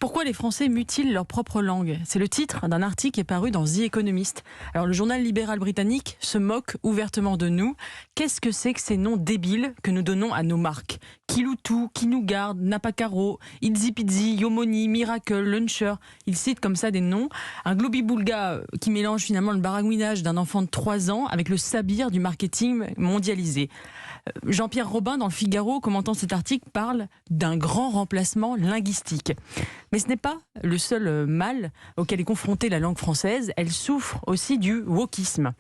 Pourquoi les Français mutilent leur propre langue? C'est le titre d'un article qui est paru dans The Economist. Alors, le journal libéral britannique se moque ouvertement de nous. Qu'est-ce que c'est que ces noms débiles que nous donnons à nos marques? Kiloutou, Qui nous garde, Napacaro, Itzy Pizzy, Yomoni, Miracle, Luncher. Ils citent comme ça des noms. Un globi-boulga qui mélange finalement le baragouinage d'un enfant de 3 ans avec le sabir du marketing mondialisé. Jean-Pierre Robin, dans le Figaro, commentant cet article, parle d'un grand remplacement linguistique. Mais ce n'est pas le seul mal auquel est confrontée la langue française. Elle souffre aussi du wokisme.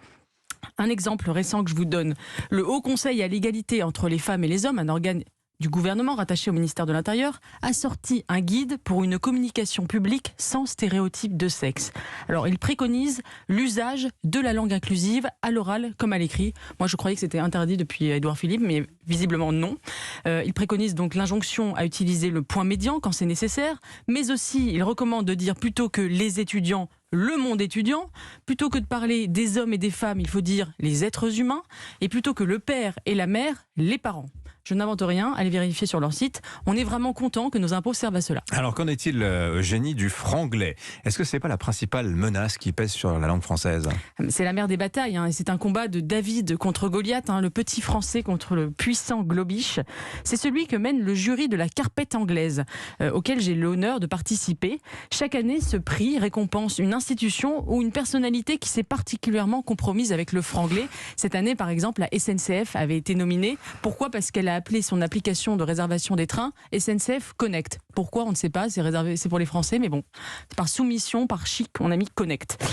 Un exemple récent que je vous donne. Le Haut Conseil à l'égalité entre les femmes et les hommes, un organe du gouvernement rattaché au ministère de l'Intérieur, a sorti un guide pour une communication publique sans stéréotype de sexe. Alors, il préconise l'usage de la langue inclusive à l'oral comme à l'écrit. Moi, je croyais que c'était interdit depuis Édouard Philippe, mais visiblement non. Il préconise donc l'injonction à utiliser le point médian quand c'est nécessaire, mais aussi, il recommande de dire plutôt que les étudiants, le monde étudiant, plutôt que de parler des hommes et des femmes, il faut dire les êtres humains, et plutôt que le père et la mère, les parents. Je n'invente rien, allez vérifier sur leur site. On est vraiment content que nos impôts servent à cela. Alors qu'en est-il, Eugénie, du franglais? Est-ce que ce n'est pas la principale menace qui pèse sur la langue française? C'est la mère des batailles, et c'est un combat de David contre Goliath, le petit français contre le puissant Globish. C'est celui que mène le jury de la Carpette anglaise, auquel j'ai l'honneur de participer. Chaque année, ce prix récompense une institution ou une personnalité qui s'est particulièrement compromise avec le franglais. Cette année, par exemple, la SNCF avait été nominée. Pourquoi? Parce qu'elle a appelé son application de réservation des trains SNCF Connect. Pourquoi? On ne sait pas, c'est pour les Français, mais bon, c'est par soumission, par chic, on a mis Connect.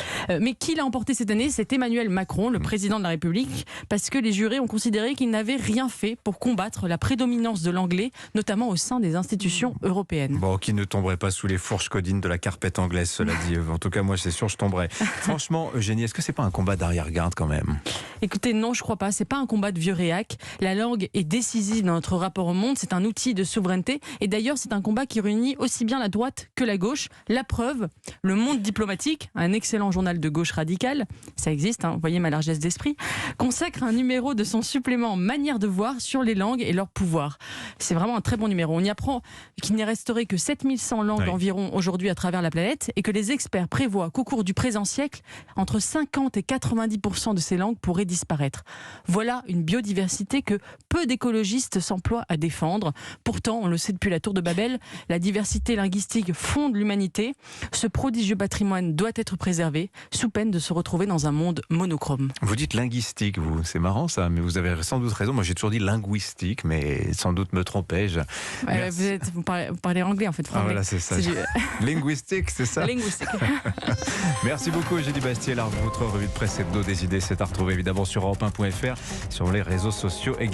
Mais qui l'a emporté cette année? C'est Emmanuel Macron, le président de la République, parce que les jurés ont considéré qu'il n'avait rien fait pour combattre la prédominance de l'anglais, notamment au sein des institutions européennes. Bon, qui ne tomberait pas sous les fourches codines de la Carpette anglaise, cela dit. En tout cas, moi, c'est sûr, je tomberais. Franchement, Eugénie, est-ce que c'est pas un combat d'arrière-garde quand même? Écoutez, non, je crois pas. C'est pas un combat de vieux réac. La langue est décisive dans notre rapport au monde. C'est un outil de souveraineté. Et d'ailleurs, c'est un combat qui réunit aussi bien la droite que la gauche. La preuve, Le Monde diplomatique, un excellent journal de gauche radicale, ça existe, vous voyez ma largesse d'esprit, consacre un numéro de son supplément Manière de voir sur les langues et leur pouvoir. C'est vraiment un très bon numéro. On y apprend qu'il n'y resterait que 7100 langues environ aujourd'hui à travers la planète et que les experts prévoient qu'au cours du présent siècle, entre 50 et 90% de ces langues pourraient disparaître. Voilà une biodiversité que peu d'écologistes s'emploient à défendre. Pourtant, on le sait depuis la Tour de Babel, la diversité linguistique fonde l'humanité. Ce prodigieux patrimoine doit être préservé, sous peine de se retrouver dans un monde monochrome. Vous dites linguistique, vous. C'est marrant ça, mais vous avez sans doute raison. Moi, j'ai toujours dit linguistique, mais sans doute me trompais-je. Vous parlez anglais, en fait. Ah voilà, c'est ça. Linguistique, c'est ça? Linguistique. Merci beaucoup, Eugénie Bastier. Votre revue de presse hebdo des idées, c'est à retrouver évidemment sur europe1.fr, sur les réseaux sociaux également.